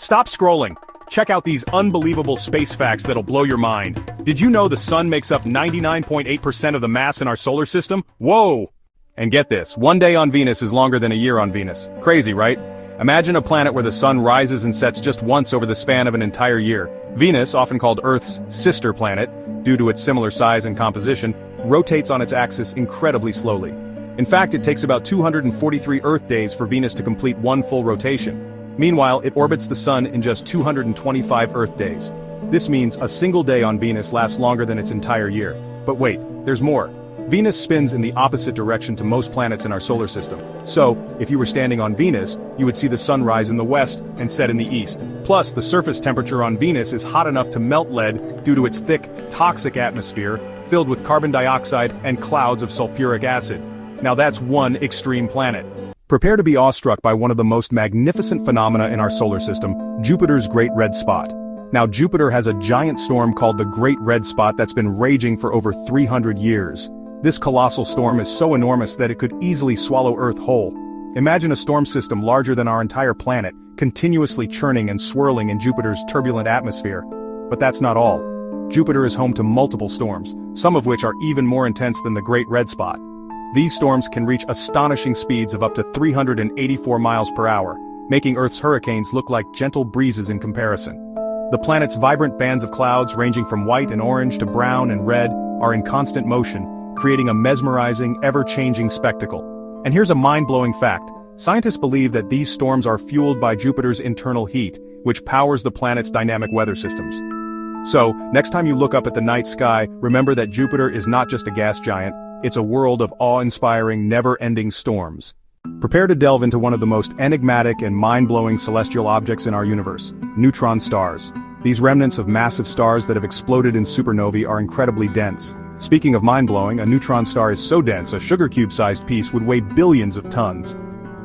Stop scrolling. Check out these unbelievable space facts that'll blow your mind. Did you know the sun makes up 99.8% of the mass in our solar system? Whoa! And get this, one day on Venus is longer than a year on Venus. Crazy, right? Imagine a planet where the sun rises and sets just once over the span of an entire year. Venus, often called Earth's sister planet, due to its similar size and composition, rotates on its axis incredibly slowly. In fact, it takes about 243 Earth days for Venus to complete one full rotation. Meanwhile, it orbits the sun in just 225 Earth days. This means a single day on Venus lasts longer than its entire year. But wait, there's more. Venus spins in the opposite direction to most planets in our solar system. So, if you were standing on Venus, you would see the sun rise in the west and set in the east. Plus, the surface temperature on Venus is hot enough to melt lead due to its thick, toxic atmosphere, filled with carbon dioxide and clouds of sulfuric acid. Now that's one extreme planet. Prepare to be awestruck by one of the most magnificent phenomena in our solar system, Jupiter's Great Red Spot. Now Jupiter has a giant storm called the Great Red Spot that's been raging for over 300 years. This colossal storm is so enormous that it could easily swallow Earth whole. Imagine a storm system larger than our entire planet, continuously churning and swirling in Jupiter's turbulent atmosphere. But that's not all. Jupiter is home to multiple storms, some of which are even more intense than the Great Red Spot. These storms can reach astonishing speeds of up to 384 miles per hour, making Earth's hurricanes look like gentle breezes in comparison. The planet's vibrant bands of clouds ranging from white and orange to brown and red are in constant motion, creating a mesmerizing, ever-changing spectacle. And here's a mind-blowing fact. Scientists believe that these storms are fueled by Jupiter's internal heat, which powers the planet's dynamic weather systems. So, next time you look up at the night sky, remember that Jupiter is not just a gas giant, it's a world of awe-inspiring, never-ending storms. Prepare to delve into one of the most enigmatic and mind-blowing celestial objects in our universe, neutron stars. These remnants of massive stars that have exploded in supernovae are incredibly dense. Speaking of mind-blowing, a neutron star is so dense a sugar cube-sized piece would weigh billions of tons.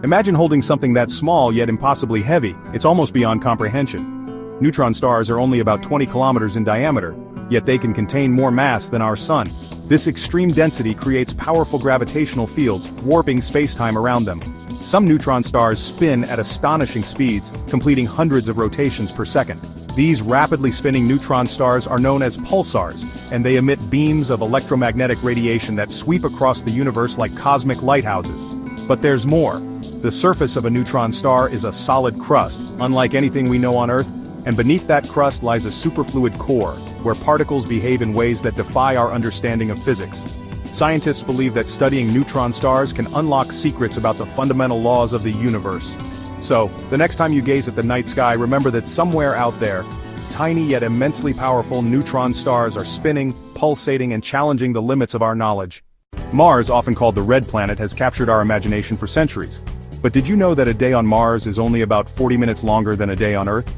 Imagine holding something that small yet impossibly heavy. It's almost beyond comprehension. Neutron stars are only about 20 kilometers in diameter, yet they can contain more mass than our sun. This extreme density creates powerful gravitational fields, warping space-time around them. Some neutron stars spin at astonishing speeds, completing hundreds of rotations per second. These rapidly spinning neutron stars are known as pulsars, and they emit beams of electromagnetic radiation that sweep across the universe like cosmic lighthouses. But there's more. The surface of a neutron star is a solid crust, unlike anything we know on Earth, and beneath that crust lies a superfluid core, where particles behave in ways that defy our understanding of physics. Scientists believe that studying neutron stars can unlock secrets about the fundamental laws of the universe. So, the next time you gaze at the night sky, remember that somewhere out there, tiny yet immensely powerful neutron stars are spinning, pulsating, and challenging the limits of our knowledge. Mars, often called the Red Planet, has captured our imagination for centuries. But did you know that a day on Mars is only about 40 minutes longer than a day on Earth?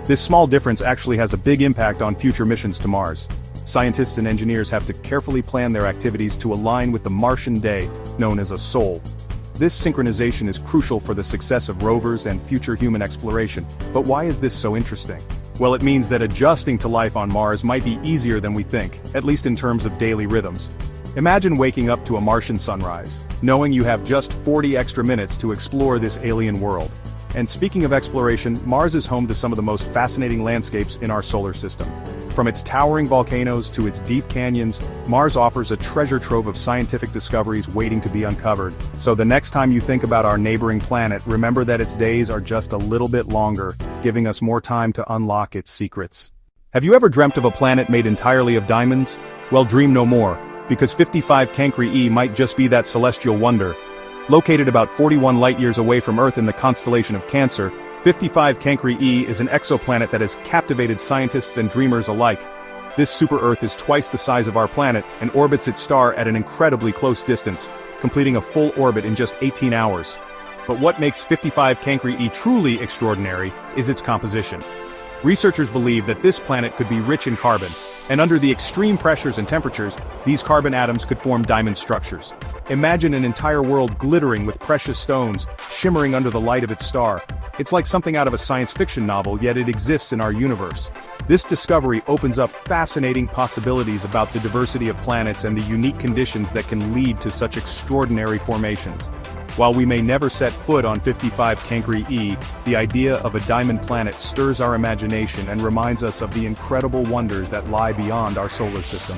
This small difference actually has a big impact on future missions to Mars. Scientists and engineers have to carefully plan their activities to align with the Martian day, known as a sol. This synchronization is crucial for the success of rovers and future human exploration. But why is this so interesting? Well, it means that adjusting to life on Mars might be easier than we think, at least in terms of daily rhythms. Imagine waking up to a Martian sunrise, knowing you have just 40 extra minutes to explore this alien world. And speaking of exploration, Mars is home to some of the most fascinating landscapes in our solar system. From its towering volcanoes to its deep canyons, Mars offers a treasure trove of scientific discoveries waiting to be uncovered. So the next time you think about our neighboring planet, remember that its days are just a little bit longer, giving us more time to unlock its secrets. Have you ever dreamt of a planet made entirely of diamonds? Well, dream no more, because 55 Cancri E might just be that celestial wonder. Located about 41 light-years away from Earth in the constellation of Cancer, 55 Cancri E is an exoplanet that has captivated scientists and dreamers alike. This super-Earth is twice the size of our planet and orbits its star at an incredibly close distance, completing a full orbit in just 18 hours. But what makes 55 Cancri E truly extraordinary is its composition. Researchers believe that this planet could be rich in carbon, and under the extreme pressures and temperatures, these carbon atoms could form diamond structures. Imagine an entire world glittering with precious stones, shimmering under the light of its star. It's like something out of a science fiction novel, yet it exists in our universe. This discovery opens up fascinating possibilities about the diversity of planets and the unique conditions that can lead to such extraordinary formations. While we may never set foot on 55 Cancri E, the idea of a diamond planet stirs our imagination and reminds us of the incredible wonders that lie beyond our solar system.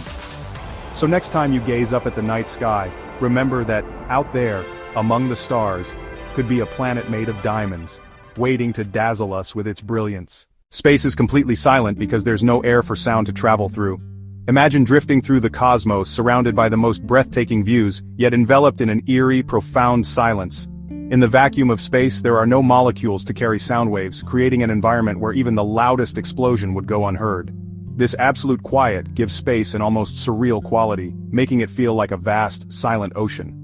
So next time you gaze up at the night sky, remember that, out there, among the stars, could be a planet made of diamonds, waiting to dazzle us with its brilliance. Space is completely silent because there's no air for sound to travel through. Imagine drifting through the cosmos surrounded by the most breathtaking views, yet enveloped in an eerie, profound silence. In the vacuum of space there are no molecules to carry sound waves, creating an environment where even the loudest explosion would go unheard. This absolute quiet gives space an almost surreal quality, making it feel like a vast, silent ocean.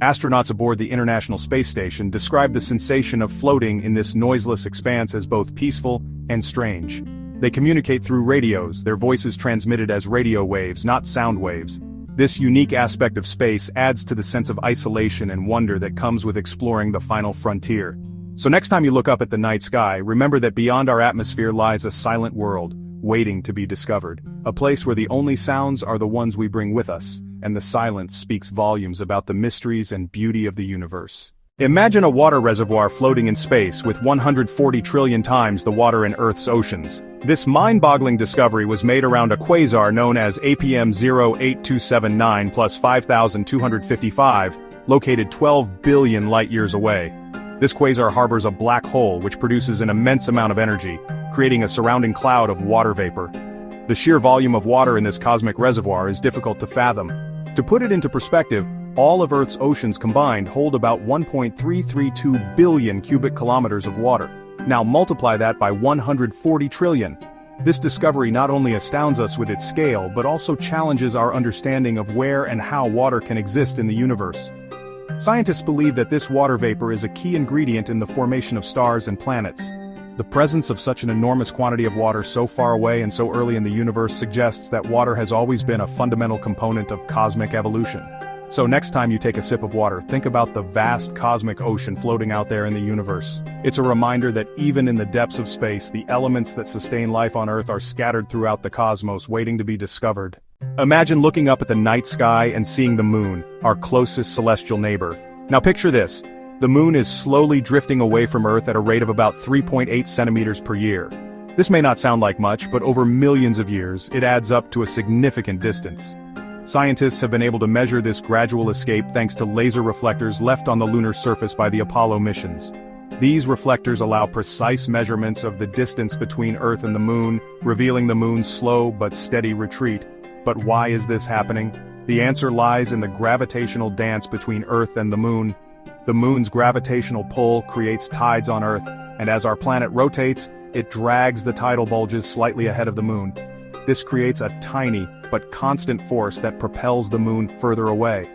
Astronauts aboard the International Space Station describe the sensation of floating in this noiseless expanse as both peaceful and strange. They communicate through radios, their voices transmitted as radio waves, not sound waves. This unique aspect of space adds to the sense of isolation and wonder that comes with exploring the final frontier. So next time you look up at the night sky, remember that beyond our atmosphere lies a silent world, waiting to be discovered. A place where the only sounds are the ones we bring with us, and the silence speaks volumes about the mysteries and beauty of the universe. Imagine a water reservoir floating in space with 140 trillion times the water in Earth's oceans. This mind-boggling discovery was made around a quasar known as APM 08279 plus 5255, located 12 billion light-years away. This quasar harbors a black hole which produces an immense amount of energy, creating a surrounding cloud of water vapor. The sheer volume of water in this cosmic reservoir is difficult to fathom. To put it into perspective, all of Earth's oceans combined hold about 1.332 billion cubic kilometers of water. Now multiply that by 140 trillion. This discovery not only astounds us with its scale but also challenges our understanding of where and how water can exist in the universe. Scientists believe that this water vapor is a key ingredient in the formation of stars and planets. The presence of such an enormous quantity of water so far away and so early in the universe suggests that water has always been a fundamental component of cosmic evolution. So next time you take a sip of water, think about the vast cosmic ocean floating out there in the universe. It's a reminder that even in the depths of space, the elements that sustain life on Earth are scattered throughout the cosmos, waiting to be discovered. Imagine looking up at the night sky and seeing the moon, our closest celestial neighbor. Now picture this. The moon is slowly drifting away from Earth at a rate of about 3.8 centimeters per year. This may not sound like much, but over millions of years, it adds up to a significant distance. Scientists have been able to measure this gradual escape thanks to laser reflectors left on the lunar surface by the Apollo missions. These reflectors allow precise measurements of the distance between Earth and the moon, revealing the moon's slow but steady retreat. But why is this happening? The answer lies in the gravitational dance between Earth and the moon. The moon's gravitational pull creates tides on Earth, and as our planet rotates, it drags the tidal bulges slightly ahead of the moon. This creates a tiny but constant force that propels the moon further away.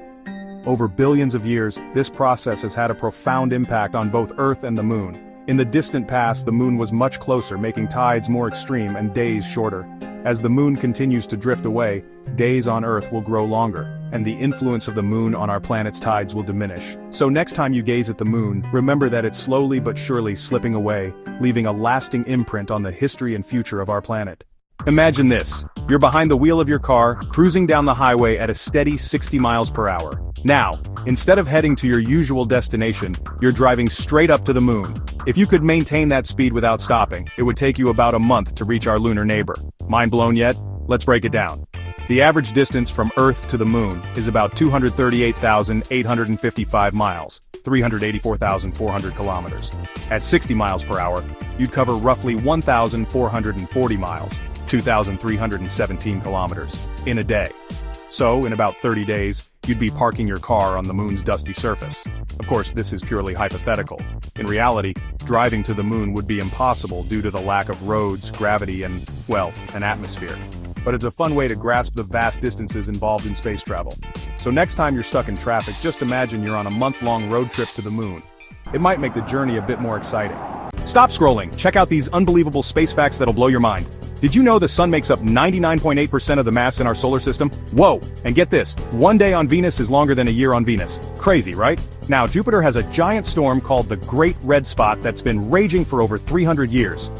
Over billions of years, this process has had a profound impact on both Earth and the moon. In the distant past, the moon was much closer, making tides more extreme and days shorter. As the moon continues to drift away, days on Earth will grow longer, and the influence of the moon on our planet's tides will diminish. So next time you gaze at the moon, remember that it's slowly but surely slipping away, leaving a lasting imprint on the history and future of our planet. Imagine this. You're behind the wheel of your car, cruising down the highway at a steady 60 miles per hour. Now, instead of heading to your usual destination, you're driving straight up to the moon. If you could maintain that speed without stopping, it would take you about a month to reach our lunar neighbor. Mind blown yet? Let's break it down. The average distance from Earth to the moon is about 238,855 miles, 384,400 kilometers. At 60 miles per hour, you'd cover roughly 1,440 miles, 2,317 kilometers, in a day. So, in about 30 days, you'd be parking your car on the moon's dusty surface. Of course, this is purely hypothetical. In reality, driving to the moon would be impossible due to the lack of roads, gravity, and, well, an atmosphere. But it's a fun way to grasp the vast distances involved in space travel. So next time you're stuck in traffic, just imagine you're on a month-long road trip to the moon. It might make the journey a bit more exciting. Stop scrolling, check out these unbelievable space facts that'll blow your mind. Did you know the sun makes up 99.8% of the mass in our solar system? Whoa! And get this, one day on Venus is longer than a year on Venus. Crazy, right? Now, Jupiter has a giant storm called the Great Red Spot that's been raging for over 300 years.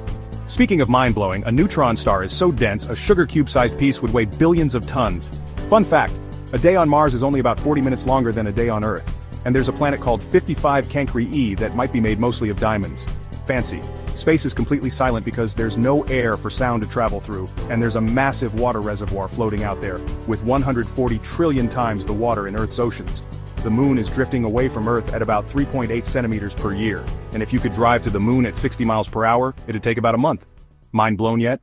Speaking of mind-blowing, a neutron star is so dense a sugar cube-sized piece would weigh billions of tons. Fun fact, a day on Mars is only about 40 minutes longer than a day on Earth. And there's a planet called 55 Cancri E that might be made mostly of diamonds. Fancy. Space is completely silent because there's no air for sound to travel through, and there's a massive water reservoir floating out there, with 140 trillion times the water in Earth's oceans. The moon is drifting away from Earth at about 3.8 centimeters per year, and if you could drive to the moon at 60 miles per hour, it'd take about a month. Mind blown yet?